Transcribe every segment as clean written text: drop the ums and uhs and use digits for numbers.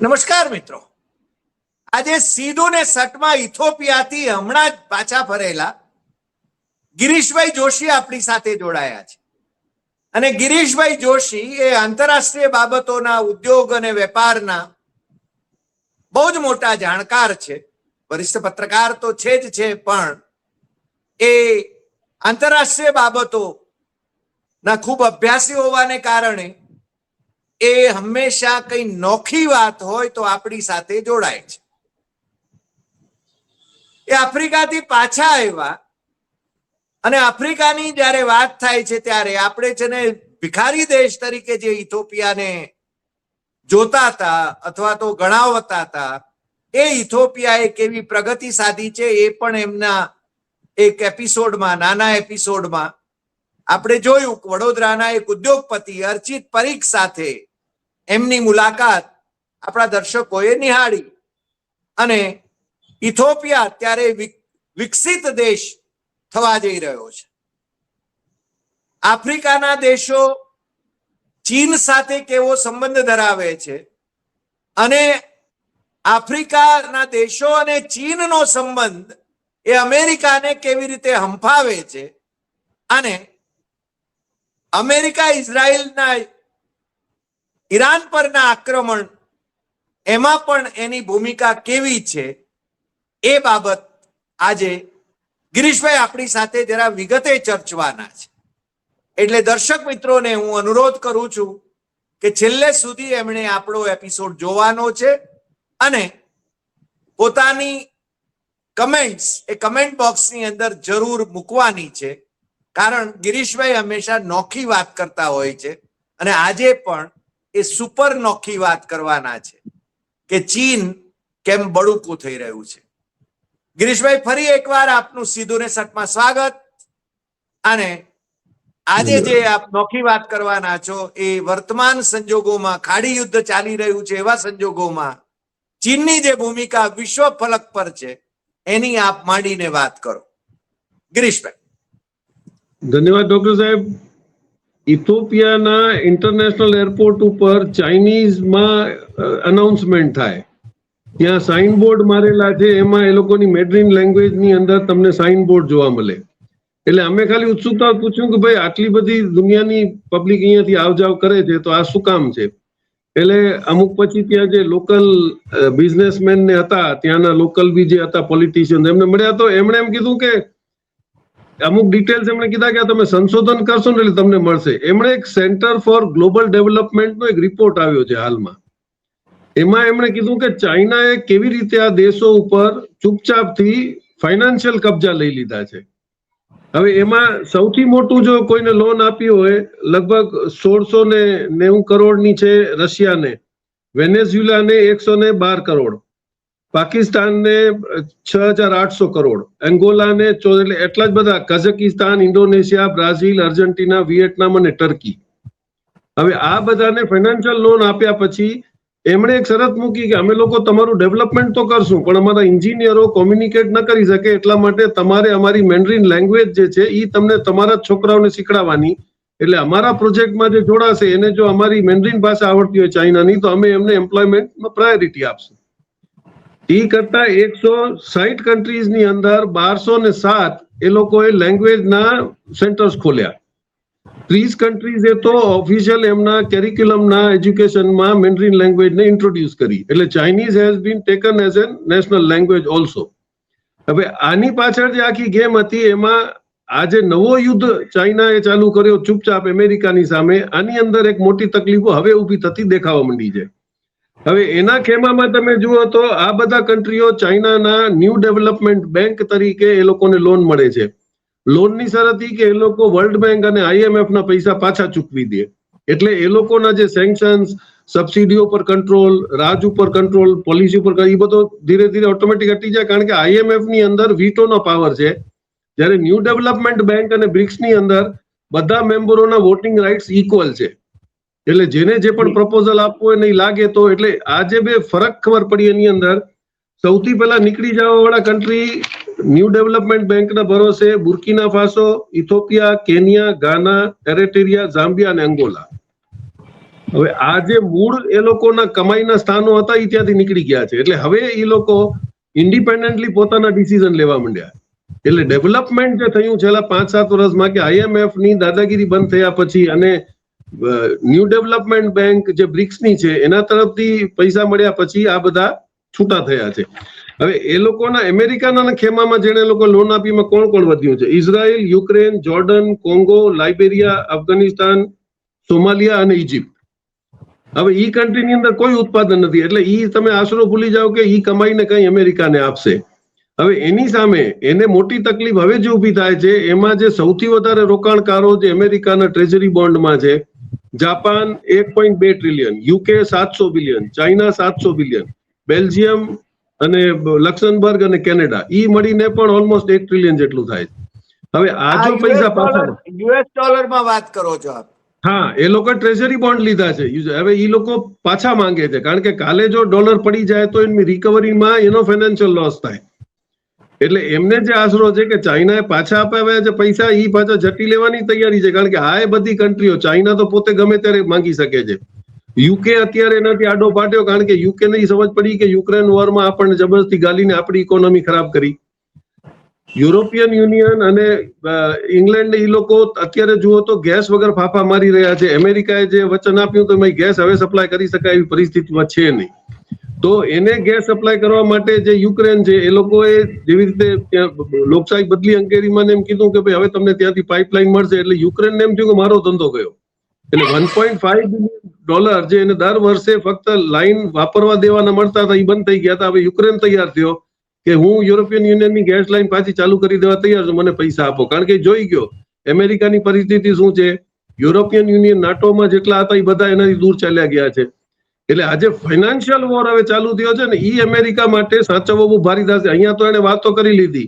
નમસ્કાર મિત્રો, આજે સીધું ને સટમાં ઇથોપિયાથી હમણાં જ પાછા ફરેલા ગિરીશભાઈ જોશી આપણી સાથે જોડાયા છે. અને ગિરીશભાઈ જોશી એ આંતરરાષ્ટ્રીય બાબતોના ઉદ્યોગ અને વેપારના બહુ જ મોટા જાણકાર છે. વરિષ્ઠ પત્રકાર તો છે જ છે, પણ એ આંતરરાષ્ટ્રીય બાબતોના ખૂબ અભ્યાસી હોવાને કારણે એ હંમેશા કઈ નોખી વાત હોય તો આપણી સાથે જોડાય છે. એ આફ્રિકાથી પાછા આવ્યા અને આફ્રિકાની જ્યારે વાત થાય છે ત્યારે આપણે છે ને ભિખારી દેશ તરીકે જે ઇથોપિયાને જોતા હતા અથવા તો ગણાવતા હતા, એ ઇથોપિયાએ કેવી પ્રગતિ સાધી છે એ પણ એમના એક એપિસોડમાં, નાના એપિસોડમાં આપણે જોયું. વડોદરાના એક ઉદ્યોગપતિ અર્ચિત પરીખ સાથે એમની મુલાકાત આપણા દર્શકોએ નિહાળી. અને ઇથોપિયા અત્યારે વિકસિત દેશ થવા જઈ રહ્યો છે. આફ્રિકાના દેશો ચીન સાથે કેવો સંબંધ ધરાવે છે અને આફ્રિકાના દેશો અને ચીનનો સંબંધ એ અમેરિકાને કેવી રીતે હંફાવે છે અને અમેરિકા ઇઝરાયલના ઈરાન પરના આક્રમણ એમાં પણ એની ભૂમિકા કેવી છે એ બાબત આજે ગિરીશભાઈ આપણી સાથે જરા વિગતે ચર્ચવાના છે. એટલે દર્શક મિત્રોને હું અનુરોધ કરું છું કે છેલ્લે સુધી એમણે આપણો એપિસોડ જોવાનો છે અને પોતાની કમેન્ટ્સ એ કમેન્ટ બોક્સની અંદર જરૂર મૂકવાની છે, કારણ ગિરીશભાઈ હંમેશા નોખી વાત કરતા હોય છે અને આજે પણ એ સુપર નોખી વાત કરવાના છે કે ચીન કેમ બળુકું થઈ રહ્યું છે. ગિરીશભાઈ, ફરી એકવાર આપનું સીધું ને સટમાં સ્વાગત. અને આજે જે આપ નોખી વાત કરવાના છો એ વર્તમાન સંજોગોમાં, ખાડી યુદ્ધ ચાલી રહ્યું છે એવા સંજોગોમાં ચીનની જે ભૂમિકા વિશ્વ ફલક પર છે એની આપ માંડીને વાત કરો. ગિરીશભાઈ. ધન્યવાદ ડોક્ટર સાહેબ. ઇથોપિયાના ઇન્ટરનેશનલ એરપોર્ટ ઉપર ચાઇનીઝમાં અનાઉન્સમેન્ટ થાય, ત્યાં સાઇન બોર્ડ મારેલા છે, એમાં એ લોકોની મેડ્રીન લેંગ્વેજની અંદર તમને સાઇન બોર્ડ જોવા મળે. એટલે અમે ખાલી ઉત્સુકતા પૂછ્યું કે ભાઈ આટલી બધી દુનિયાની પબ્લિક અહીંયાથી આવ જાવ કરે છે તો આ શું કામ છે? એટલે અમુક પછી ત્યાં જે લોકલ બિઝનેસમેન ને હતા, ત્યાંના લોકલ બી જે હતા પોલિટિશિયન, એમને મળ્યા તો એમણે એમ કીધું કે અમુક ડિટેલ્સ એમણે કીધા કે તમે સંશોધન કરશો ને એટલે તમને મળશે. એમણે એક સેન્ટર ફોર ગ્લોબલ ડેવલપમેન્ટનો એક રિપોર્ટ આવ્યો છે હાલમાં. એમાં એમણે કીધું કે ચાઇનાએ કેવી રીતે આ દેશો ઉપર ચૂપચાપથી ફાઇનાન્શિયલ કબજા લઈ લીધા છે. હવે એમાં સૌથી મોટું જો કોઈને લોન આપી હોય લગભગ 1690 કરોડની છે રશિયાને, વેનેઝુએલાને 112 કરોડ, પાકિસ્તાનને 6800 કરોડ, એંગોલાને એટલે એટલા જ બધા, કઝાકિસ્તાન, ઇન્ડોનેશિયા, બ્રાઝિલ, અર્જેન્ટિના, વિયેટનામ અને ટર્કી. હવે આ બધાને ફાઇનાન્શિયલ લોન આપ્યા પછી એમણે એક શરત મૂકી કે અમે લોકો તમારું ડેવલપમેન્ટ તો કરશું પણ અમારા એન્જિનિયરો કોમ્યુનિકેટ ન કરી શકે, એટલા માટે તમારે અમારી મેન્ડરીન લેંગ્વેજ જે છે એ તમને તમારા છોકરાઓને શીખડાવવાની. એટલે અમારા પ્રોજેક્ટમાં જે જોડાશે એને જો અમારી મેન્ડરીન ભાષા આવડતી હોય ચાઇનાની તો અમે એમને એમ્પ્લોયમેન્ટમાં પ્રાયોરિટી આપશું. એ કરતા 160 કન્ટ્રીઝની અંદર 1207 એ લોકોએ લેંગ્વેજના સેન્ટર્સ ખોલ્યા. 30 કન્ટ્રીઝે તો ઓફિશિયલ એમના કેરિક્યુલમના એજ્યુકેશનમાં મેન્ડરીન લેંગ્વેજને ઇન્ટ્રોડ્યુસ કરી. એટલે Chinese has been taken as an national language also. હવે આની પાછળ જે આખી ગેમ હતી એમાં આજે નવો યુદ્ધ ચાઇનાએ ચાલુ કર્યો ચૂપચાપ અમેરિકાની સામે, આની અંદર એક મોટી તકલીફો હવે ઊભી થતી દેખાવા માંડી છે. હવે એના ખેમામાં તમે જુઓ તો આ બધા કન્ટ્રીઓ ચાઇનાના ન્યૂ ડેવલપમેન્ટ બેંક તરીકે એ લોકોને લોન મળે છે. લોનની શરત એ કે એ લોકો વર્લ્ડ બેંક અને IMF ના પૈસા પાછા ચૂકવી દે. એટલે એ લોકોના જે સેન્કશન્સ, સબસિડીઓ પર કંટ્રોલ, રાજ ઉપર કંટ્રોલ, પોલિસી ઉપર, એ બધો ધીરે ધીરે ઓટોમેટિક હટી જાય, કારણ કે IMF ની અંદર વીટોનો પાવર છે, જ્યારે ન્યૂ ડેવલપમેન્ટ બેંક અને બ્રિક્સની અંદર બધા મેમ્બરોના વોટિંગ રાઇટ્સ ઇક્વલ છે. એટલે જેને જે પણ પ્રપોઝલ આપવો હોય નહીં લાગે તો, એટલે આ જે બે ફરક ખબર પડી એની અંદર સૌથી પહેલા નીકળી જવા વાળા કન્ટ્રી ન્યૂ ડેવલપમેન્ટ બેંકના ભરોસે બુર્કિના ફાસો, ઇથોપિયા, કેન્યા, ગાના, એરિટ્રિયા, ઝામ્બિયા અને અંગોલા. હવે આ જે મૂળ એ લોકોના કમાઈના સ્થાનો હતા એ ત્યાંથી નીકળી ગયા છે, એટલે હવે એ લોકો ઇન્ડિપેન્ડન્ટલી પોતાના ડિસિઝન લેવા માંડ્યા. એટલે ડેવલપમેન્ટ જે થયું છેલ્લા 5-7 વર્ષમાં કે IMF ની દાદાગીરી બંધ થયા પછી અને ન્યૂ ડેવલપમેન્ટ બેંક જે બ્રિક્સની છે એના તરફથી પૈસા મળ્યા પછી આ બધા છૂટા થયા છે. હવે એ લોકોના અમેરિકાના ખેમામાં જેને લોકો લોન આપીમાં કોણ કોણ વધ્યું છે? Israel, Ukraine, Jordan, Congo, Liberia, Afghanistan, Somalia અને ઇજિપ્ત. હવે ઈ કન્ટ્રીની અંદર કોઈ ઉત્પાદન નથી, એટલે ઈ તમે આશરો ભૂલી જાઓ કે ઈ કમાઈને કઈ અમેરિકાને આપશે. હવે એની સામે એને મોટી તકલીફ હવે જે ઊભી થાય છે એમાં જે સૌથી વધારે રોકાણકારો જે અમેરિકાના ટ્રેઝરી બોન્ડમાં છે, Japan 1.2 trillion, UK 700 billion, China 700 billion, Belgium અને લક્સમબર્ગ અને કેનેડા ઈ મળીને પણ ઓલમોસ્ટ 1 ટ્રિલિયન જેટલું થાય છે. હવે આ જો પૈસા પાછા US ડોલરમાં વાત કરો છો આપ? હા, એ લોકો ટ્રેઝરી બોન્ડ લીધા છે. હવે એ લોકો પાછા માંગે છે કારણ કે કાલે જો ડોલર પડી જાય તો એની રિકવરીમાં એનો ફાઇનાન્શિયલ લોસ થાય. એટલે એમને જે આશરો છે કે ચાઇનાએ પાછા અપાવ્યા છે પૈસા, એ પાછા ઝટી લેવાની તૈયારી છે કારણ કે આ એ બધી કન્ટ્રીઓ, ચાઇના તો પોતે ગમે ત્યારે માંગી શકે છે. UK અત્યારે એનાથી આડો પાટ્યો કારણ કે UK ને સમજ પડી કે યુક્રેન વોરમાં આપણને જબરદસ્તી ગાલીને આપણી ઇકોનોમી ખરાબ કરી. યુરોપિયન યુનિયન અને ઇંગ્લેન્ડ એ લોકો અત્યારે જુઓ તો ગેસ વગર ફાફા મારી રહ્યા છે. અમેરિકાએ જે વચન આપ્યું તો ગેસ હવે સપ્લાય કરી શકાય એવી પરિસ્થિતિમાં છે નહીં. તો એને ગેસ સપ્લાય કરવા માટે જે યુક્રેન છે એ લોકોએ જેવી રીતે લોકશાહી બદલી અંકેરીમાં એમ કીધું કે ભાઈ હવે તમને ત્યાંથી પાઇપલાઇન મળશે, એટલે યુક્રેનને એમ થયું કે મારો ધંધો ગયો. એટલે $1.5 બિલિયન જે એને દર વર્ષે ફક્ત લાઈન વાપરવા દેવાના મળતા હતા એ બંધ થઈ ગયા હતા. હવે યુક્રેન તૈયાર થયો કે હું યુરોપિયન યુનિયનની ગેસ લાઈન પાછી ચાલુ કરી દેવા તૈયાર છું, મને પૈસા આપો. કારણ કે જોઈ ગયો અમેરિકાની પરિસ્થિતિ શું છે, યુરોપિયન યુનિયન નાટોમાં જેટલા હતા એ બધા એનાથી દૂર ચાલ્યા ગયા છે. એટલે આજે ફાઇનાન્શિયલ વોર હવે ચાલુ થયો છે ને, એ અમેરિકા માટે સાચવવો બહુ ભારી થશે. અહીંયા તો એને વાતો કરી લીધી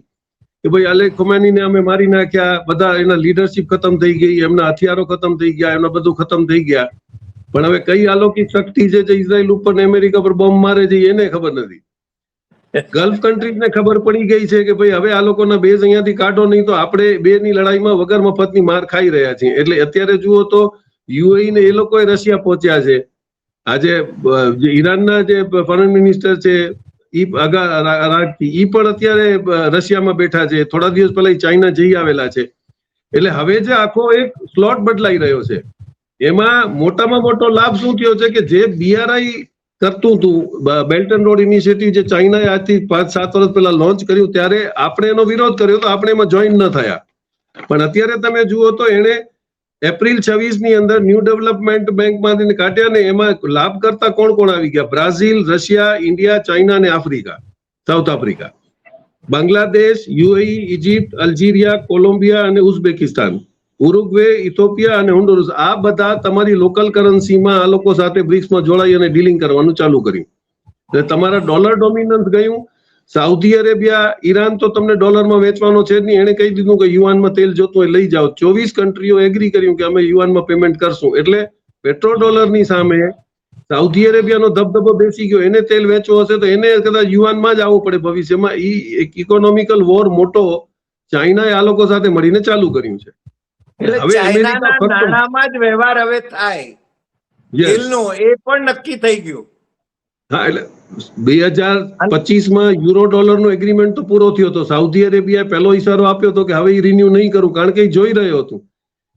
કે ભાઈ અલે ખોમેનીને અમે મારી નાખ્યા, બધા એના લીડરશિપ ખતમ થઈ ગઈ, એમના હથિયારો ખતમ થઈ ગયા, એમના બધું ખતમ થઈ ગયા. પણ હવે કઈ અલૌકિક શક્તિ છે જે ઇઝરાયલ ઉપર ને અમેરિકા પર બોમ્બ મારે છે એને ખબર નથી. ગલ્ફ કન્ટ્રીઝને ખબર પડી ગઈ છે કે ભાઈ હવે આ લોકોના બેઝ અહીંયાથી કાઢો નહીં તો આપણે બેની લડાઈમાં વગર મફતની માર ખાઈ રહ્યા છીએ. એટલે અત્યારે જુઓ તો UAE ને એ લોકોએ રશિયા પહોંચ્યા છે. આજે ઈરાનના જે ફોરેન મિનિસ્ટર છે ઈ પણ અત્યારે રશિયામાં બેઠા છે. થોડા દિવસ પહેલા ચાઇના જઈ આવેલા છે. એટલે હવે જે આખો એક સ્લોટ બદલાઈ રહ્યો છે એમાં મોટામાં મોટો લાભ શું થયો છે કે જે BRI કરતું હતું, બેલ્ટ એન્ડ રોડ ઇનિશિયેટિવ જે ચાઇનાએ આજથી 5-7 વર્ષ પહેલા લોન્ચ કર્યું ત્યારે આપણે એનો વિરોધ કર્યો તો આપણે એમાં જોઈન ન થયા. પણ અત્યારે તમે જુઓ તો એને એપ્રિલ 26 ની અંદર ન્યૂ ડેવલપમેન્ટ બેંકમાંથી કાઢ્યા ને એમાં લાભ કરતા કોણ કોણ આવી ગયા? બ્રાઝિલ, રશિયા, ઇન્ડિયા, ચાઇના અને Africa, south Africa, Bangladesh, UAE, Egypt, અલ્જીરિયા, Columbia અને ઉઝબેકિસ્તાન, ઉરુગ્વે, ઇથોપિયા અને હોન્ડુરસ. આ બધા તમારી લોકલ કરન્સીમાં આ લોકો સાથે બ્રિક્સમાં જોડાઈ અને ડીલિંગ કરવાનું ચાલુ કર્યું. એટલે તમારા ડોલર ડોમિનન્સ ગયું. સાઉદી અરેબિયા, ઈરાન તો તમને ડોલરમાં વેચવાનો છે જ નહીં, એને કહી દીધું કે યુઆનમાં તેલ જોતું હોય લઈ જાઓ. 24 કન્ટ્રીઓ એગ્રી કર્યું કે અમે યુઆનમાં પેમેન્ટ કરશું. એટલે પેટ્રો ડોલરની સામે સાઉદી અરેબિયાનો ધબધબો બેસી ગયો. એને તેલ વેચવો હશે તો એને કદાચ યુઆનમાં જ આવવું પડે ભવિષ્યમાં. ઈ એક ઇકોનોમિકલ વોર મોટો ચાઇનાએ આ લોકો સાથે મળીને ચાલુ કર્યું છે. એટલે ચાઇનાના નાણાંમાં જ વ્યવહાર હવે થાય તેલનો એ પણ નક્કી થઈ ગયું. હા, એટલે 2025માં યુરો ડોલરનો એગ્રીમેન્ટ તો પૂરો થયો હતો. સાઉદી અરેબિયાએ પહેલો ઈશારો આપ્યો હતો કે હવે એ રિન્યુ નહીં કરું, કારણ કે એ જોઈ રહ્યો હતું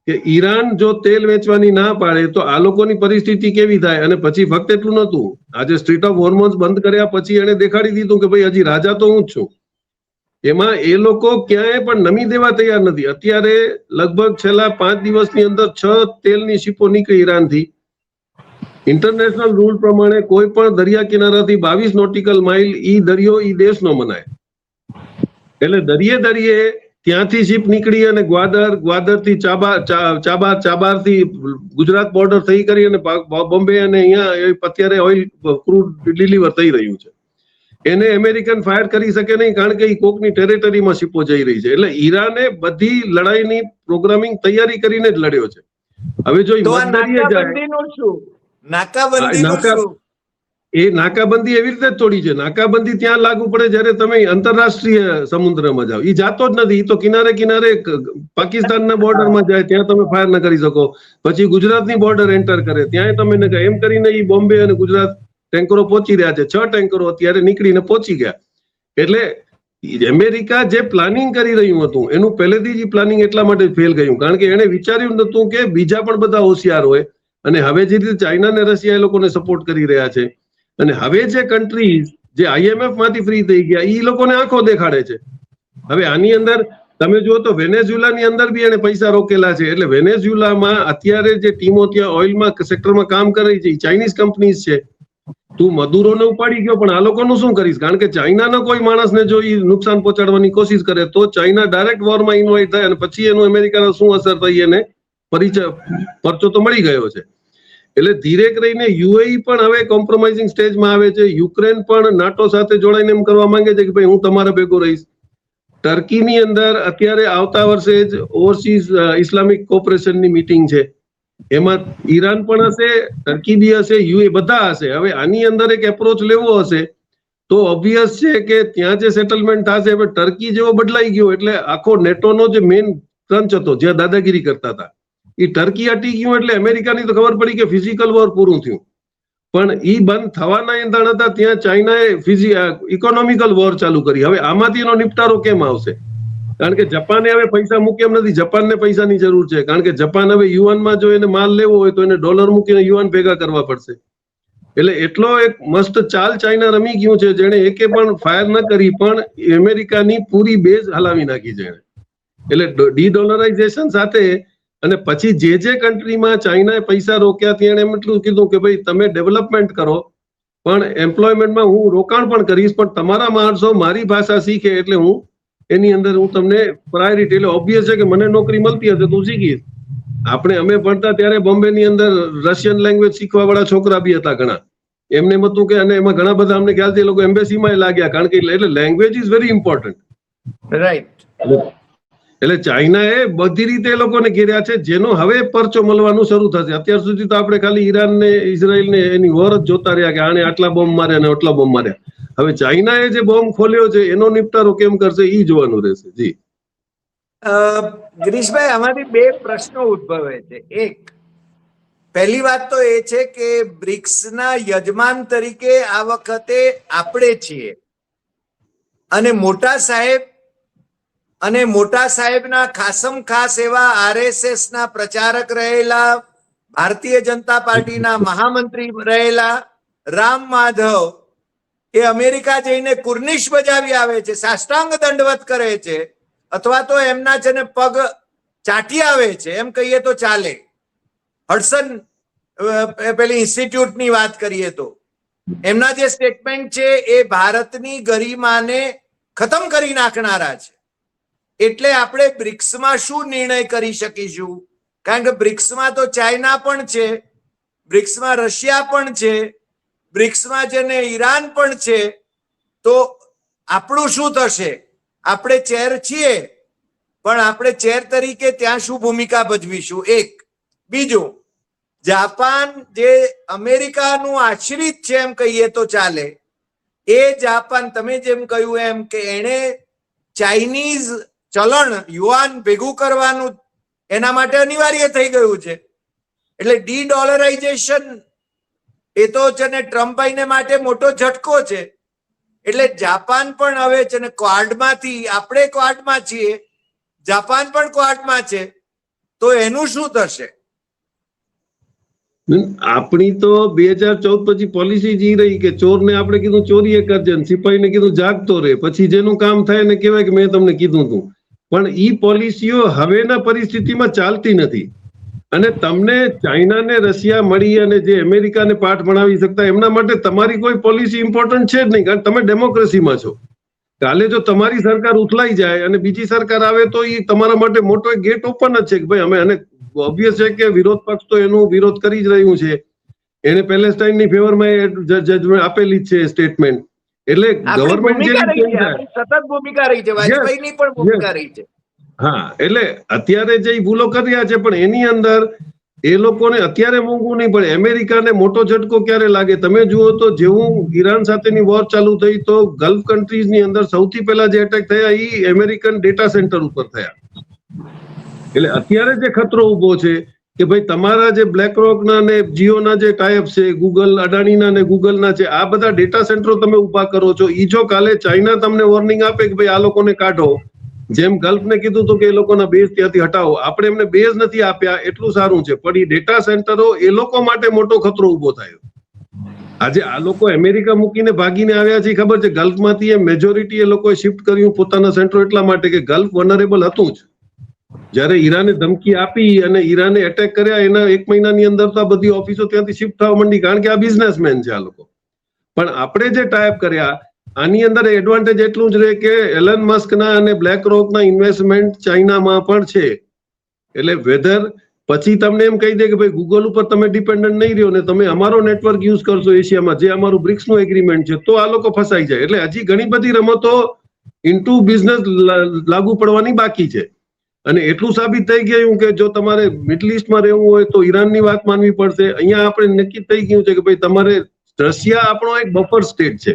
કે ઈરાન જો તેલ વેચવાની ના પાડે તો આ લોકોની પરિસ્થિતિ કેવી થાય. અને પછી ફક્ત એટલું નતું, આજે સ્ટ્રીટ ઓફ હોર્મોન્સ બંધ કર્યા પછી એને દેખાડી દીધું કે ભાઈ હજી રાજા તો હું જ છું. એમાં એ લોકો ક્યાંય પણ નમી દેવા તૈયાર નથી. અત્યારે લગભગ છેલ્લા 5 દિવસની અંદર 6 તેલની શિપો નીકળી ઈરાનથી. ઇન્ટરનેશનલ રૂલ પ્રમાણે કોઈ પણ દરિયા કિનારાથી 22 નોટિકલ માઇલ ઈ દરિયો ઈ દેશનો મનાય. એટલે દરિયે ત્યાંથી શિપ નીકળી અને ગ્વાદરથી ચાબારથી ગુજરાત બોર્ડર થઈ કરી અને બોમ્બે અને અહીંયા અત્યારે ઓઇલ ક્રૂડ ડિલિવર થઈ રહ્યું છે. એને અમેરિકન ફાયર કરી શકે નહીં કારણ કે એ કોકની ટેરેટરીમાં શિપો જઈ રહી છે. એટલે ઈરાને બધી લડાઈની પ્રોગ્રામિંગ તૈયારી કરીને જ લડ્યો છે. હવે જો નાકાબંધીનું શું? એ નાકાબંધી એવી રીતે જ તોડી છે. નાકાબંધી ત્યાં લાગુ પડે જ્યારે તમે આંતરરાષ્ટ્રીય સમુદ્રમાં જાઓ. એ જાતો જ નથી. એ તો કિનારે કિનારે પાકિસ્તાનના બોર્ડરમાં જાય, ત્યાં તમે ફાયર ન કરી શકો. પછી ગુજરાતની બોર્ડર એન્ટર કરે, ત્યાં તમે ન એમ કરીને એ બોમ્બે અને ગુજરાત ટેન્કરો પહોંચી રહ્યા છે. 6 ટેન્કરો અત્યારે નીકળીને પહોંચી ગયા. એટલે અમેરિકા જે પ્લાનિંગ કરી રહ્યું હતું એનું પહેલેથી જ પ્લાનિંગ એટલા માટે ફેલ ગયું, કારણ કે એને વિચાર્યું નતું કે બીજા પણ બધા હોશિયાર હોય. અને હવે જે રીતે ચાઇના અને રશિયા એ લોકોને સપોર્ટ કરી રહ્યા છે, અને હવે જે કન્ટ્રીઝ જે IMF માંથી ફ્રી થઈ ગયા એ લોકોને આંખો દેખાડે છે. હવે આની અંદર તમે જુઓ તો વેનેઝુએલાની અંદર બી એને પૈસા રોકેલા છે. એટલે વેનેઝુએલામાં અત્યારે જે ટીમો ત્યાં ઓઇલમાં સેક્ટરમાં કામ કરે છે એ ચાઇનીઝ કંપનીઝ છે. તું મદુરોને ઉપાડી ગયો, પણ આ લોકોનું શું કરીશ? કારણ કે ચાઇનાનો કોઈ માણસને જો ઈ નુકસાન પહોંચાડવાની કોશિશ કરે તો ચાઇના ડાયરેક્ટ વોરમાં ઇન્વાઇટ થાય, અને પછી એનું અમેરિકાનો શું અસર થઈ એને પરચો તો મળી ગયો છે. એટલે ધીરે કરીને UAE પણ હવે કોમ્પ્રોમાઇઝિંગ સ્ટેજમાં આવે છે. યુક્રેન પણ નાટો સાથે જોડાઈને એમ કરવા માંગે છે કે ભાઈ હું તમારા ભેગો રહીશ. ટર્કીની અંદર અત્યારે આવતા વર્ષે જ ઓવરસીઝ ઇસ્લામિક કોઓપરેશનની મીટિંગ છે. એમાં ઈરાન પણ હશે, ટર્કી બી હશે, UAE બધા હશે. હવે આની અંદર એક એપ્રોચ લેવો હશે તો ઓબ્વિયસ છે કે ત્યાં જે સેટલમેન્ટ થશે, હવે ટર્કી જેવો બદલાઈ ગયો એટલે આખો નેટોનો જે મેઇન ક્રંચ હતો જ્યાં દાદાગીરી કરતા હતા એ ટર્કી હટી ગયું. એટલે અમેરિકાની તો ખબર પડી કે ફિઝિકલ વોર પૂરું થયું, પણ ઈ બંધ થવાના એંધાણ હતા ત્યાં ચાઇનાએ ઇકોનોમિકલ વોર ચાલુ કરી. હવે આમાંથી એનો નિપટારો કેમ આવશે? કારણ કે જાપાને હવે પૈસા મૂકે એમ નથી. જાપાનને પૈસાની જરૂર છે, કારણ કે જાપાન હવે યુઆનમાં જો એને માલ લેવો હોય તો એને ડોલર મૂકીને યુઆન ભેગા કરવા પડશે. એટલે એટલો એક મસ્ત ચાલ ચાઇના રમી ગયું છે, જેને એકે પણ ફાયર ન કરી પણ અમેરિકાની પૂરી બેઝ હલાવી નાખી છે. એટલે ડી-ડોલરાઇઝેશન સાથે અને પછી જે કન્ટ્રીમાં ચાઇનાએ પૈસા રોક્યા ત્યાં એમ એટલું કીધું કે ભાઈ તમે ડેવલપમેન્ટ કરો, પણ એમ્પ્લોયમેન્ટમાં હું રોકાણ પણ કરીશ, પણ તમારા માણસો મારી ભાષા શીખે એટલે હું એની અંદર હું તમને પ્રાયોરિટી. એટલે ઓબ્વિયસ છે કે મને નોકરી મળતી હશે તો શીખીશ. અમે ભણતા ત્યારે બોમ્બેની અંદર રશિયન લેંગ્વેજ શીખવા વાળા છોકરા બી હતા ઘણા. એમને એમ હતું કે અને એમાં ઘણા બધા અમને ખ્યાલથી એ લોકો એમ્બેસીમાં લાગ્યા, કારણ કે એટલે language is very important. Right. એટલે ચાઇનાએ બધી રીતે એ લોકોને ઘેર્યા છે, જેનો હવે પરચો મળવાનું શરૂ થશે. અત્યાર સુધી તો આપણે ખાલી ઈરાન ને ઇઝરાયલ ને એની વોર જ જોતા રહ્યા કે આને આટલા બોમ્બ માર્યા અને આટલા બોમ્બ માર્યા. હવે ચાઇનાએ જે બોમ્બ ખોલ્યો છે એનો નિપટારો કેમ કરશે એ જોવાનું રહેશે. જી ગિરીશભાઈ, આમાંથી 2 પ્રશ્નો ઉદ્ભવે છે. એક, પહેલી વાત તો એ છે કે બ્રિક્સના યજમાન તરીકે આ વખતે આપણે છીએ, અને મોટા સાહેબના ખાસમ ખાસ એવા RSS ના પ્રચારક રહેલા, ભારતીય જનતા પાર્ટીના મહામંત્રી રહેલા રામ માધવ એ અમેરિકા જઈને કુર્નિશ બજાવી આવે છે, સાષ્ટાંગ દંડવત કરે છે, અથવા તો એમના છે ને પગ ચાટી આવે છે, એમ કહીએ તો ચાલે. હડસન પેલી ઇન્સ્ટિટ્યૂટની વાત કરીએ તો એમના જે સ્ટેટમેન્ટ છે એ ભારતની ગરિમાને ખતમ કરી નાખનારા છે. એટલે આપણે બ્રિક્સમાં શું નિર્ણય કરી શકીશું? કારણ કે બ્રિક્સમાં તો ચાઇના પણ છે, બ્રિક્સમાં રશિયા પણ છે, બ્રિક્સમાં છે ને ઈરાન પણ છે. તો આપણું શું થશે? આપણે ચેર છીએ, પણ આપણે ચેર તરીકે ત્યાં શું ભૂમિકા ભજવીશું? એક. બીજું, જાપાન જે અમેરિકાનું આશ્રિત છે એમ કહીએ તો ચાલે, એ જાપાન તમે જેમ કહ્યું એમ કે એણે ચાઇનીઝ ચલણ યુઆન ભેગું કરવાનું એના માટે અનિવાર્ય થઈ ગયું છે. એટલે ડી-ડોલરાઇઝેશન એ તો છે ને ટ્રમ્પભાઈને માટે મોટો ઝટકો છે. એટલે જાપાન પણ હવે છે ને ક્વાડમાંથી, આપણે ક્વાડમાં છીએ, જાપાન પણ ક્વાડમાં છે, તો એનું શું થશે? આપણી તો 2014 પછી પોલિસી જ રહી કે ચોરને આપણે કીધું ચોરીએ કરજે, સિપાહીને કીધું જાગતો રહે, પછી જેનું કામ થાય ને કહેવાય કે મેં તમને કીધું હતું. પણ ઈ પોલિસીઓ હવેના પરિસ્થિતિમાં ચાલતી નથી. અને તમને ચાઇના ને રશિયા મળી અને જે અમેરિકાને પાઠ ભણાવી શકતા, એમના માટે તમારી કોઈ પોલિસી ઇમ્પોર્ટન્ટ છે જ નહીં, કારણ તમે ડેમોક્રેસીમાં છો. કાલે જો તમારી સરકાર ઉથલાઈ જાય અને બીજી સરકાર આવે તો એ તમારા માટે મોટો એક ગેટ ઓપન જ છે કે ભાઈ અમે, અને ઓબ્વિયસ છે કે વિરોધ પક્ષ તો એનું વિરોધ કરી જ રહ્યું છે. એને પેલેસ્ટાઇનની ફેવરમાં જજમેન્ટ આપેલી જ છે સ્ટેટમેન્ટ. એટલે ગવર્નમેન્ટ સતત ભૂમિકા રહી છે, વાજપેયીની પણ ભૂમિકા રહી છે. હા, એટલે અત્યારે જે ભૂલો કર્યા છે પણ એની અંદર એ લોકોને અત્યારે મોંઘું નહીં પડે. અમેરિકાને મોટો ઝટકો ક્યારે લાગે? તમે જુઓ તો જેવું ઈરાન સાથેની વોર ચાલુ થઈ તો ગલ્ફ કન્ટ્રીઝની અંદર સૌથી પહેલા જે એટેક થયા એ અમેરિકન ડેટા સેન્ટર ઉપર થયા. એટલે અત્યારે જે ખતરો ઉભો છે કે ભાઈ તમારા જે બ્લેકરોકના ને જીઓના જે ટાઈપ છે, ગૂગલ અડાણીના ને ગૂગલના છે, આ બધા ડેટા સેન્ટરો તમે ઉભા કરો છો. ઈ જો કાલે ચાઇના તમને વોર્નિંગ આપે કે ભાઈ આ લોકોને કાઢો, જેમ ગલ્ફને કીધું હતું કે એ લોકોના બેઝ ત્યાંથી હટાવો, આપણે એમને બેઝ નથી આપ્યા એટલું સારું છે, પણ એ ડેટા સેન્ટરો એ લોકો માટે મોટો ખતરો ઉભો થયો. આજે આ લોકો અમેરિકા મૂકીને ભાગીને આવ્યા છે ખબર છે, ગલ્ફમાંથી એ મેજોરિટી એ લોકોએ શિફ્ટ કર્યું પોતાના સેન્ટરો એટલા માટે કે ગલ્ફ વનરેબલ હતું જ. જયારે ઈરાને ધમકી આપી અને ઈરાને એટેક કર્યા એના 1 મહિનાની અંદર તો આ બધી ઓફિસો ત્યાંથી શિફ્ટ થવા માંડી, કારણ કે આ બિઝનેસમેન છે આ લોકો. પણ આપણે જે ટાઈપ કર્યા આની અંદર એડવાન્ટેજ એટલું જ રહે કે એલન મસ્કના અને બ્લેક રોકના ઇન્વેસ્ટમેન્ટ ચાઇનામાં પણ છે. એટલે વેધર પછી તમને એમ કહી દે કે ભાઈ ગૂગલ ઉપર તમે ડિપેન્ડન્ટ નહીં રહ્યો ને તમે અમારો નેટવર્ક યુઝ કરશો એશિયામાં, જે અમારું બ્રિક્સનું એગ્રીમેન્ટ છે, તો આ લોકો ફસાઈ જાય. એટલે હજી ઘણી બધી રમતો ઇન્ટુ બિઝનેસ લાગુ પડવાની બાકી છે. અને એટલું સાબિત થઈ ગયું કે જો તમારે મિડલ ઈસ્ટમાં રહેવું હોય તો ઈરાનની વાત માનવી પડશે. અહીંયા આપણે નક્કી થઈ ગયું છે કે ભાઈ તમારે રશિયા આપણો એક બફર સ્ટેટ છે.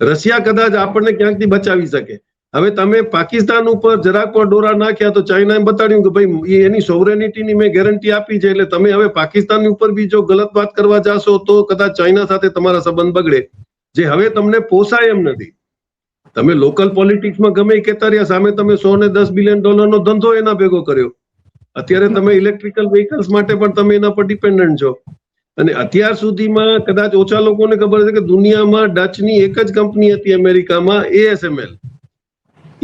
રશિયા કદાચ આપણને ક્યાંકથી બચાવી શકે. હવે તમે પાકિસ્તાન ઉપર જરાક પણ ડોરા નાખ્યા તો ચાઇનાએ બતાડ્યું કે ભાઈ એની સોવરેનિટીની મેં ગેરંટી આપી છે, એટલે તમે હવે પાકિસ્તાનની ઉપર બી જો ગલત વાત કરવા જાશો તો કદાચ ચાઇના સાથે તમારા સંબંધ બગડે, જે હવે તમને પોસાય એમ નથી. તમે લોકલ પોલિટિક્સમાં ગમે એ કહેતા રહ્યા, સામે તમે $110 બિલિયન ધંધો એના ભેગો કર્યો. અત્યારે તમે ઇલેક્ટ્રિકલ વ્હીકલ્સ માટે પણ તમે એના પર ડિપેન્ડન્ટ છો. અને અત્યાર સુધીમાં કદાચ ઓછા લોકોને ખબર છે કે દુનિયામાં ડચની એક જ કંપની હતી અમેરિકામાં, ASML.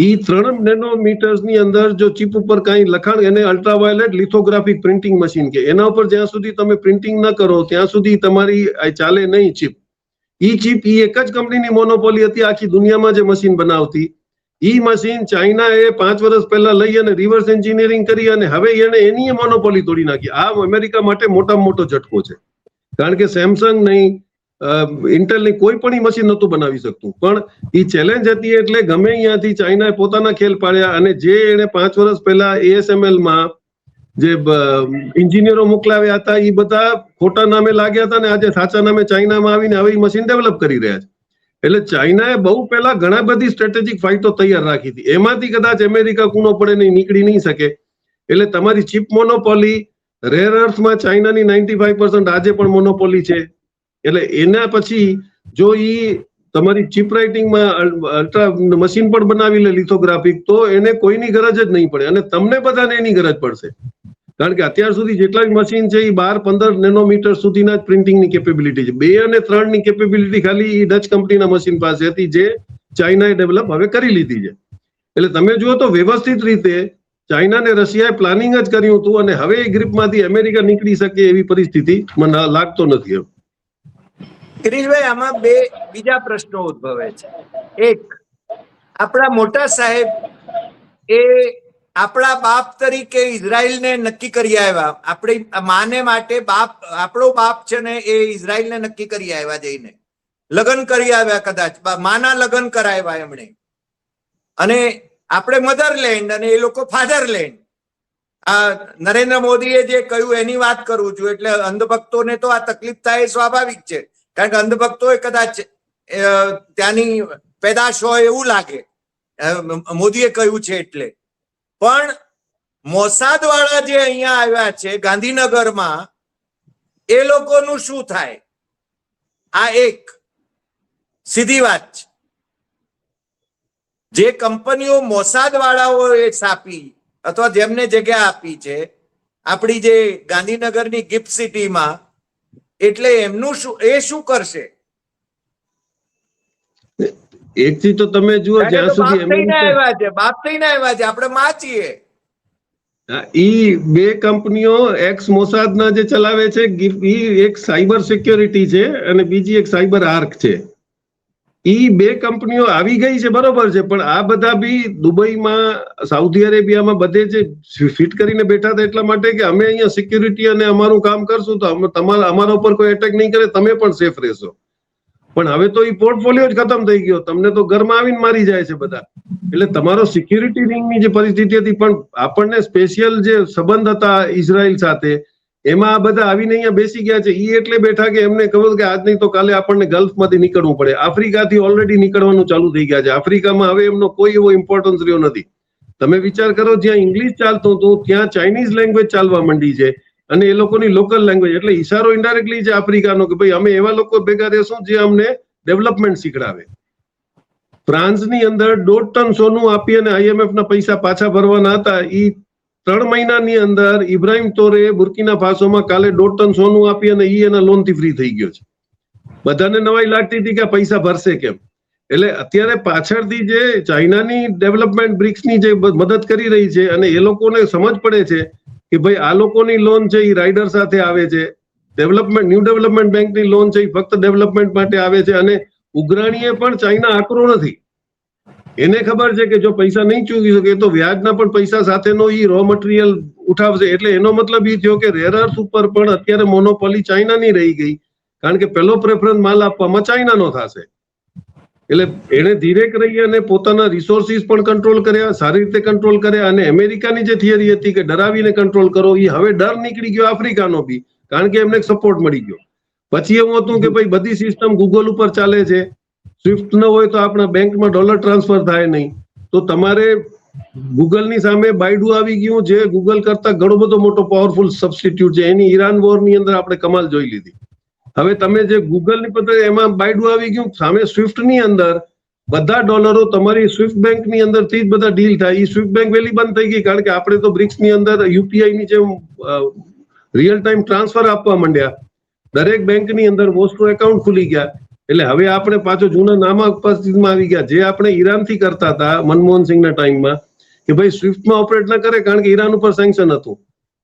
ઈ 3 નેનોમીટર્સની અંદર જો ચિપ ઉપર કાંઈ લખાણ, એને અલ્ટ્રાવાયોલેટ લિથોગ્રાફિક પ્રિન્ટિંગ મશીન કે, એના ઉપર જ્યાં સુધી તમે પ્રિન્ટિંગ ન કરો ત્યાં સુધી તમારી ચાલે નહીં ચિપ. ઈ ચિપ ઈ એક જ કંપનીની મોનોપોલી હતી આખી દુનિયામાં જે મશીન બનાવતી. ઈ મશીન ચાઇનાએ 5 વર્ષ પહેલા લઈ અને રિવર્સ એન્જિનિયરિંગ કરી અને હવે એને એની મોનોપોલી તોડી નાખી. આ અમેરિકા માટે મોટામાં મોટો ઝટકો છે, કારણ કે સેમસંગ નહીં, ઇન્ટેલની કોઈ પણ ઈ મશીન નહોતું બનાવી શકતું. પણ ઈ ચેલેન્જ હતી એટલે ગમે અહીંયાથી ચાઇનાએ પોતાના ખેલ પાડ્યા અને જે એને 5 વર્ષ પહેલા ASMLમાં જે એન્જિનિયરો મોકલાવ્યા હતા એ બધા ખોટા નામે લાગ્યા હતા ને આજે સાચા નામે ચાઇનામાં આવીને હવે મશીન ડેવલપ કરી રહ્યા છે. એટલે ચાઇનાએ બહુ પહેલા ઘણા બધી સ્ટ્રેટેજિક ફાઇટો તૈયાર રાખી હતી, એમાંથી કદાચ અમેરિકા કૂણો પડે નહીં, નીકળી નહીં શકે. એટલે તમારી ચિપ મોનોપોલી, રેર અર્થમાં ચાઇનાની 95% આજે પણ મોનોપોલી છે. એટલે એના પછી જો ઈ તમારી ચિપ રાઇટિંગમાં અલ્ટ્રા મશીન પણ બનાવી લે લિથોગ્રાફિક, તો એને કોઈની ગરજ જ નહીં પડે અને તમને બધાને એની ગરજ પડશે. કારણ કે અત્યાર સુધી જેટલા મશીન છે એ 12-15 નેનોમીટર સુધીના જ પ્રિન્ટિંગની કેપેબિલિટી છે. 2 અને 3 ની કેપેબિલિટી ખાલી ડચ કંપનીના મશીન પાસે હતી, જે ચાઇનાએ ડેવલપ હવે કરી લીધી છે. એટલે તમે જુઓ તો વ્યવસ્થિત રીતે ચાઇના ને રશિયાએ પ્લાનિંગ જ કર્યું હતું અને હવે એ ગ્રીપમાંથી અમેરિકા નીકળી શકે એવી પરિસ્થિતિ મને લાગતો નથી. ગિરીશભાઈ, આમાં બીજા પ્રશ્નો ઉદ્ભવે છે. એક, આપણા મોટા સાહેબ એ આપણા બાપ તરીકે ઇઝરાયલને નક્કી કરી આવ્યા. આપણી માને માટે બાપ, આપણો બાપ છે ને એ ઇઝરાયલને નક્કી કરી આવ્યા, જઈને લગ્ન કરી આવ્યા, કદાચ માના લગ્ન કરાવ્યા એમણે. અને આપણે મધરલેન્ડ અને એ લોકો ફાધરલેન્ડ. આ નરેન્દ્ર મોદીએ જે કહ્યું એની વાત કરું છું. એટલે અંધભક્તોને તો આ તકલીફ થાય એ સ્વાભાવિક છે, કારણ કે અંધભક્તોએ કદાચ ત્યાંની પેદાશ હોય એવું લાગે, મોદીએ કહ્યું છે એટલે. પણ મોસાદ વાળા જે અહીંયા આવ્યા છે ગાંધીનગરમાં, એ લોકોનું શું થાય? આ એક સીધી વાત છે. જે કંપનીઓ મોસાદ વાળાઓએ છાપી અથવા જેમને જગ્યા આપી છે આપણી જે ગાંધીનગરની ગિફ્ટ સિટીમાં, એટલે એમનું શું, એ શું કરશે? એકથી તો તમે જુઓ જ્યાં સુધી બાપ થઈને આવ્યા છે, આપણે માં છીએ. ઈ 2 કંપનીઓ એક્સ મોસાદના જે ચલાવે છે, ઈ એક સાયબર સિક્યોરિટી છે અને બીજી એક સાયબર આર્ક છે. ઈ 2 કંપનીઓ આવી ગઈ છે, બરોબર છે, પણ આ બધા બી દુબઈમાં, સાઉદી અરેબિયામાં બધે જે ફિટ કરીને બેઠા હતા એટલા માટે કે અમે અહીંયા સિક્યુરિટી અને અમારું કામ કરશું તો અમારા ઉપર કોઈ એટેક નહીં કરે, તમે પણ સેફ રહેશો. પણ હવે તો એ પોર્ટફોલિયો જ ખતમ થઈ ગયો, તમને તો ઘરમાં આવીને મારી જાય છે બધા. એટલે તમારો સિક્યુરિટી રિંગની જે પરિસ્થિતિ હતી, પણ આપણને સ્પેશિયલ જે સંબંધ હતા ઇઝરાયલ સાથે, એમાં આ બધા આવીને અહીંયા બેસી ગયા છે. ઈ એટલે બેઠા કે એમને ખબર કે આજ નહીં તો કાલે આપણને ગલ્ફમાંથી નીકળવું પડે. આફ્રિકાથી ઓલરેડી નીકળવાનું ચાલુ થઈ ગયા છે. આફ્રિકામાં હવે એમનો કોઈ એવો ઇમ્પોર્ટન્સ રહ્યો નથી. તમે વિચાર કરો, જ્યાં ઇંગ્લિશ ચાલતું હતું ત્યાં ચાઇનીઝ લેંગ્વેજ ચાલવા માંડી છે, અને એ લોકોની લોકલ લેંગ્વેજ. એટલે ઈશારો ઇન્ડાયરેક્ટલી છે આફ્રિકાનો કે ભાઈ અમે એવા લોકો ભેગા રહેશું જે અમને ડેવલપમેન્ટ શીખડાવે. ફ્રાન્સની અંદર 1.5 ટન સોનું આપી અને IMF ના પૈસા પાછા ભરવાના હતા. ઈ 3 મહિનાની અંદર ઇબ્રાહિમ તોરે બુર્કિના ફાસોમાં કાલે 1.5 ટન સોનું આપી અને ઈ એના લોનથી ફ્રી થઈ ગયો છે. બધાને નવાઈ લાગતી હતી કે પૈસા ભરશે કેમ. એટલે અત્યારે પાછળથી જે ચાઇનાની ડેવલપમેન્ટ બ્રિક્સની જે મદદ કરી રહી છે, અને એ લોકોને સમજ પડે છે કે ભાઈ આ લોકોની લોન છે એ રાઇડર સાથે આવે છે, ન્યૂ ડેવલપમેન્ટ બેંકની લોન છે એ ફક્ત ડેવલપમેન્ટ માટે આવે છે, અને ઉઘરાણીએ પણ ચાઇના આકરો નથી. એને ખબર છે કે જો પૈસા નહીં ચૂકી શકે તો વ્યાજના પણ પૈસા સાથેનો ઈ રો મટીરિયલ ઉઠાવશે. એટલે એનો મતલબ એ થયો કે રેર અર્થ ઉપર પણ અત્યારે મોનોપોલી ચાઇનાની રહી ગઈ, કારણ કે પહેલો પ્રેફરન્સ માલ આપવામાં ચાઇનાનો થશે. એટલે એને ધીરેક રહી અને પોતાના રિસોર્સિસ પણ કંટ્રોલ કર્યા, સારી રીતે કંટ્રોલ કર્યા. અને અમેરિકાની જે થિયરી હતી કે ડરાવીને કંટ્રોલ કરો, એ હવે ડર નીકળી ગયો આફ્રિકાનો બી, કારણ કે એમને સપોર્ટ મળી ગયો. પછી એવું હતું કે ભાઈ બધી સિસ્ટમ ગૂગલ ઉપર ચાલે છે, સ્વિફ્ટ ન હોય તો આપણા બેંકમાં ડોલર ટ્રાન્સફર થાય નહીં, તો તમારે ગૂગલની સામે બાયડુ આવી ગયું, જે ગૂગલ કરતા ઘણો બધો મોટો પાવરફુલ સબસ્ટિટ્યુટ છે. એની ઈરાન વોરની અંદર આપણે કમાલ જોઈ લીધી. હવે તમે જે ગૂગલની પત્ર એમાં બાયડુ આવી ગયું, સામે સ્વિફ્ટની અંદર બધા ડોલરો તમારી સ્વિફ્ટ બેંકની અંદરથી જ બધા ડીલ થાય. એ સ્વિફ્ટ બેંક વેલી બંધ થઈ ગઈ, કારણ કે આપણે તો બ્રિક્સની અંદર UPI ની જેમ રિયલ ટાઈમ ટ્રાન્સફર આપવા માંડ્યા. દરેક બેંકની અંદર વોસ્ટ્રો એકાઉન્ટ ખુલી ગયા. એટલે હવે આપણે પાછો જૂના નામા ઉપસ્થિતિમાં આવી ગયા, જે આપણે ઈરાનથી કરતા હતા મનમોહન સિંહના ટાઈમમાં, કે ભાઈ સ્વિફ્ટમાં ઓપરેટ ન કરે કારણ કે ઈરાન ઉપર સેન્કશન હતું.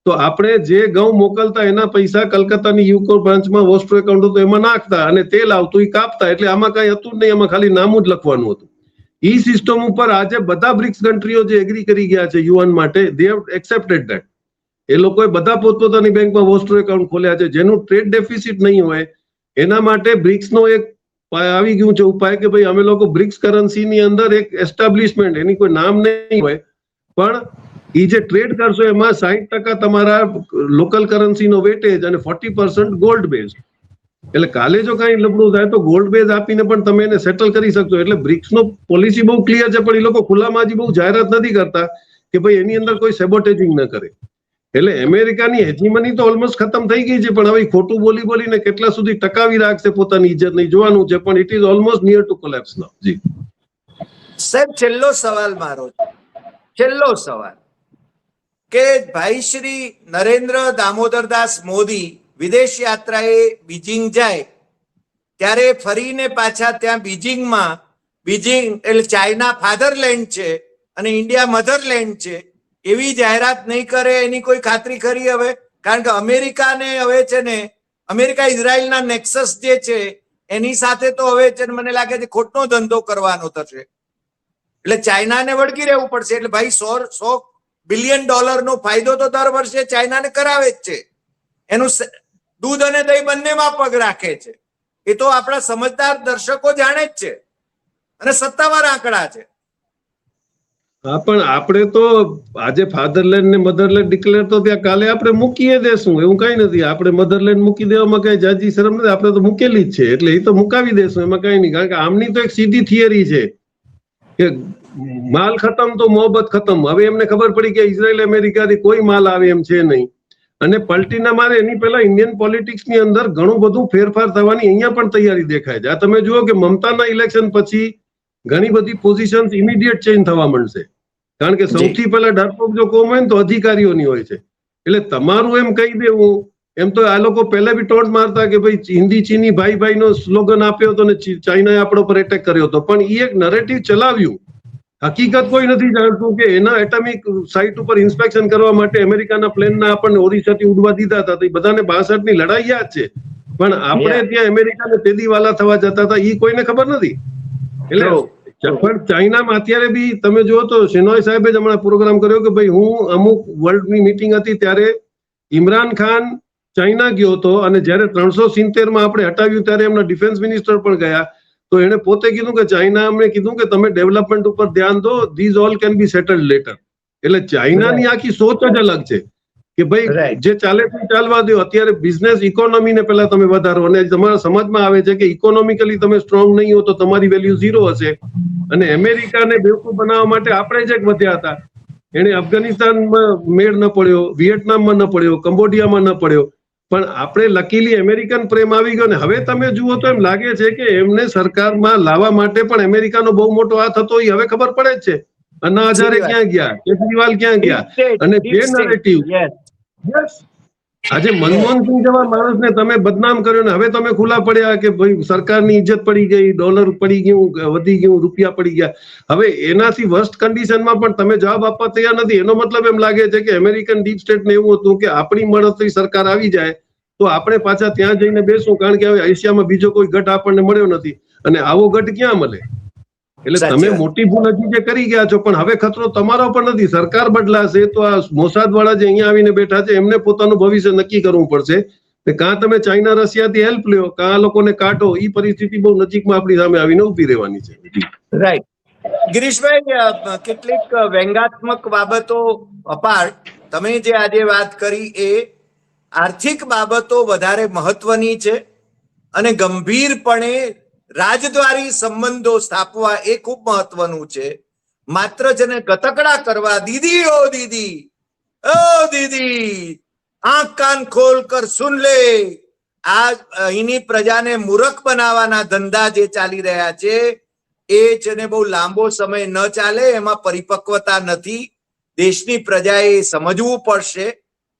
તો આપણે જે ઘઉં મોકલતા એના પૈસા કલકત્તાની યુકો બ્રાન્ચમાં વોસ્ટ્રો એકાઉન્ટ હતું એમાં નાખતા, અને તેલ આવતું એ કાપતા. એટલે આમાં કઈ હતું નહીં, એમાં ખાલી નામું જ લખવાનું હતું. ઈ સિસ્ટમ ઉપર આજે બધા બ્રિક્સ કન્ટ્રીઓ જે એગ્રી કરી ગયા છે યુએન માટે, દે હેવ એક્સેપ્ટેડ ધેટ. એ લોકોએ બધા પોતપોતાની બેંકમાં વોસ્ટ્રો એકાઉન્ટ ખોલ્યા છે. જેનું ટ્રેડ ડેફિસિટ નહીં હોય એના માટે બ્રિક્સનો એક આવી ગયું છે ઉપાય કે ભાઈ અમે લોકો બ્રિક્સ કરન્સીની અંદર એક એસ્ટાબ્લિશમેન્ટ, એની કોઈ નામ નહીં હોય, પણ એ જે ટ્રેડ કરશો એમાં 60% તમારા લોકલ કરન્સીનો વેટેજ અને 40% ગોલ્ડ બેઝ. એટલે કાલે જો કઈ લબડું થાય તો ગોલ્ડ બેઝ આપીને પણ તમે એને સેટલ કરી શકશો. એટલે બ્રિક્સનો પોલિસી બહુ ક્લિયર છે, પણ એ લોકો ખુલ્લામાં હજી બહુ જાહેરાત નથી કરતા કે ભાઈ એની અંદર કોઈ સેબોટેજિંગ ન કરે. એટલે અમેરિકાની હેજીમની તો ઓલમોસ્ટ ખતમ થઈ ગઈ છે, પણ હવે ખોટું બોલી બોલીને કેટલા સુધી ટકાવી રાખશે પોતાની ઇજ્જત નહીં જોવાનું છે, પણ it is almost near to collapse now. જી સાહેબ, છેલ્લો સવાલ મારો છે, છેલ્લો સવાલ કે ભાઈ શ્રી નરેન્દ્ર દામોદરદાસ મોદી વિદેશ યાત્રાએ બીજિંગ જાય ત્યારે ફરીને પાછા ત્યાં બીજિંગ એટલે ચાઇના ફાધરલેન્ડ છે અને ઇન્ડિયા મધરલેન્ડ છે એવી જાહેરાત નહીં કરે એની કોઈ ખાતરી ખરી હવે? કારણ કે અમેરિકાને હવે છે ને, અમેરિકા ઇઝરાયલના નેક્સસ જે છે એની સાથે તો હવે છે ને મને લાગે છે ખોટનો ધંધો કરવાનો થશે, એટલે ચાઇનાને વળગી રહેવું પડશે. એટલે ભાઈ $100 બિલિયન નો ફાયદો તો દર વર્ષે ચાઇનાને કરાવે જ છે. એનું દૂધ અને દહીં બંનેમાં પગ રાખે છે. એ તો આપણા સમજદાર દર્શકો જાણે જ છે, અને સત્તાવાર આંકડા છે. હા, પણ આપણે તો આજે ફાધરલેન્ડ ને મધરલેન્ડ ડિક્લેર તો ત્યાં કાલે આપણે મૂકીએ દેશું, એવું કઈ નથી. આપણે મધરલેન્ડ મૂકી દેવામાં કઈ જાજી શરમ નથી, આપણે તો મૂકેલી જ છે, એટલે એ તો મુકાવી દેશું, એમાં કઈ નહીં. કારણ કે આમની તો એક સીધી થિયરી છે કે માલ ખતમ તો મોહબ્બત ખતમ. હવે એમને ખબર પડી કે ઇઝરાયલ અમેરિકાથી કોઈ માલ આવે એમ છે નહીં, અને પલટીના મારે એની પહેલા ઇન્ડિયન પોલિટિક્સની અંદર ઘણું બધું ફેરફાર થવાની અહીંયા પણ તૈયારી દેખાય છે. આ તમે જુઓ કે મમતાના ઇલેક્શન પછી ઘણી બધી પોઝિશન્સ ઇમિડિયેટ ચેન્જ થવા માંડશે, કારણ કે સૌથી પહેલા ડરપોક જો કોમ હોય ને તો અધિકારીઓની હોય છે. એટલે તમારું એમ કહી દેવું, એમ તો આ લોકો પહેલા બી ટોન્ટ મારતા કે ભાઈ હિન્દી ચીની ભાઈ ભાઈ નો સ્લોગન આપ્યો હતો ને ચાઇનાએ આપણો પર એટેક કર્યો હતો, પણ એ એક નરેટિવ ચલાવ્યું. હકીકત કોઈ નથી જાણતું કે એના એટમિક સાઇટ ઉપર ઇન્સ્પેક્શન કરવા માટે અમેરિકાના પ્લેનના આપણને ઓરિસ્સાથી ઉડવા દીધા હતા. એ બધાને 62 ની લડાઈ યાદ છે, પણ આપણે ત્યાં અમેરિકાને તેદીવાલા થવા જતા હતા એ કોઈને ખબર નથી. એટલે પણ ચાઇનામાં અત્યારે બી તમે જુઓ તો શેનોય સાહેબે જ હમણાં પ્રોગ્રામ કર્યો કે ભાઈ હું અમુક વર્લ્ડની મીટિંગ હતી ત્યારે ઇમરાન ખાન ચાઇના ગયો હતો, અને જયારે 370માં આપણે હટાવ્યું ત્યારે એમના ડિફેન્સ મિનિસ્ટર પણ ગયા. તો એને પોતે કીધું કે ચાઇના અમને કીધું કે તમે ડેવલપમેન્ટ ઉપર ધ્યાન દો, these all can be settled later. એટલે ચાઇનાની આખી સોચ જ અલગ છે કે ભાઈ Right. જે ચાલે તે ચાલવા દો. અત્યારે બિઝનેસ ઇકોનોમીને પેલા તમે વધારો, અને તમારા સમજમાં આવે છે કે ઇકોનોમિકલી તમે સ્ટ્રોંગ નહીં હો તો તમારી વેલ્યુ ઝીરો હશે. અને અમેરિકાને બેવકૂફ બનાવવા માટે આપણે જ એક વધ્યા હતા. એને અફઘાનિસ્તાનમાં મેળ ન પડ્યો, વિયેટનામમાં ન પડ્યો, કંબોડિયામાં ન પડ્યો, પણ આપણે લકીલી અમેરિકન પ્રેમ આવી ગયો. ને હવે તમે જુઓ તો એમ લાગે છે કે એમને સરકારમાં લાવવા માટે પણ અમેરિકાનો બહુ મોટો હાથ હતો. એ હવે ખબર પડે જ છે. અન્ના હજારે સીધી વાત. ક્યાં ગયા, કેજરીવાલ ક્યાં ગયા, Deep state, અને deep જે state. Narrative Yes. આજે મનમોહનસિંહ જેવા માણસને તમે બદનામ કર્યો ને હવે તમે ખુલ્લા પડ્યા કે ભાઈ સરકારની ઇજ્જત પડી ગઈ, ડોલર પડી ગયું, વધી ગયું, રૂપિયા પડી ગયા. હવે એનાથી વર્સ્ટ કન્ડિશનમાં પણ તમે જવાબ આપવા તૈયાર નથી. એનો મતલબ એમ લાગે છે કે અમેરિકન ડીપ સ્ટેટને એવું હતું કે આપણી મળતી સરકાર આવી જાય તો આપણે પાછા ત્યાં જઈને બેસું, કારણ કે હવે એશિયામાં બીજો કોઈ ગઢ આપણને મળ્યો નથી, અને આવો ગઢ ક્યાં મળે? એટલે સાચી તમે વાત. મોટી ભૂલ હજી જે કરી ગયા છો, પણ હવે ખતરો તમારો પણ નથી. સરકાર બદલાશે તો આ મોસાદ વાળા જે અહીંયા આવીને બેઠા છે એમને પોતાનું ભવિષ્ય નક્કી કરવું પડશે. કે કાં તમે ચાઇના રશિયાથી હેલ્પ લ્યો, કાં આ લોકોને કાઢો. એ પરિસ્થિતિ બહુ નજીકમાં આપણી સામે આવીને ઉભી રહેવાની છે. રાઈટ. ગિરીશભાઈ, કેટલીક વ્યંગાત્મક બાબતો અપાર્ટ, તમે જે આજે વાત કરી એ આર્થિક બાબતો વધારે મહત્વની છે, અને ગંભીરપણે રાજદ્વારી સંબંધો સ્થાપવા એ ખૂબ મહત્વનું છે. માત્ર જેને ગતકડા કરવા, દીદી ઓ દીદી, ઓ દીદી, આંખ કાન ખોલ કર સુન લે, આ અહીંની પ્રજાને મૂર્ખ બનાવવાના ધંધા જે ચાલી રહ્યા છે એ છે ને બહુ લાંબો સમય ન ચાલે. એમાં પરિપક્વતા નથી. દેશની પ્રજાએ સમજવું પડશે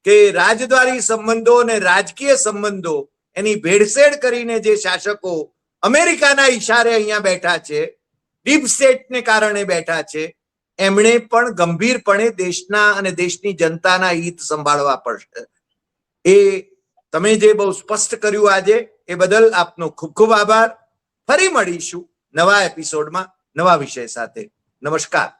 કે રાજદ્વારી સંબંધો અને રાજકીય સંબંધો એની ભેળસેળ કરીને જે શાસકો અમેરિકાના ઈશારે અહીંયા બેઠા છે, ડીપ સ્ટેટને કારણે બેઠા છે, એમણે પણ ગંભીરપણે દેશના અને દેશની જનતાના હિત સંભાળવા પડશે. એ તમે જે બહુ સ્પષ્ટ કર્યું આજે, એ બદલ આપનો ખૂબ ખૂબ આભાર. ફરી મળીશું નવા એપિસોડમાં નવા વિષય સાથે. નમસ્કાર.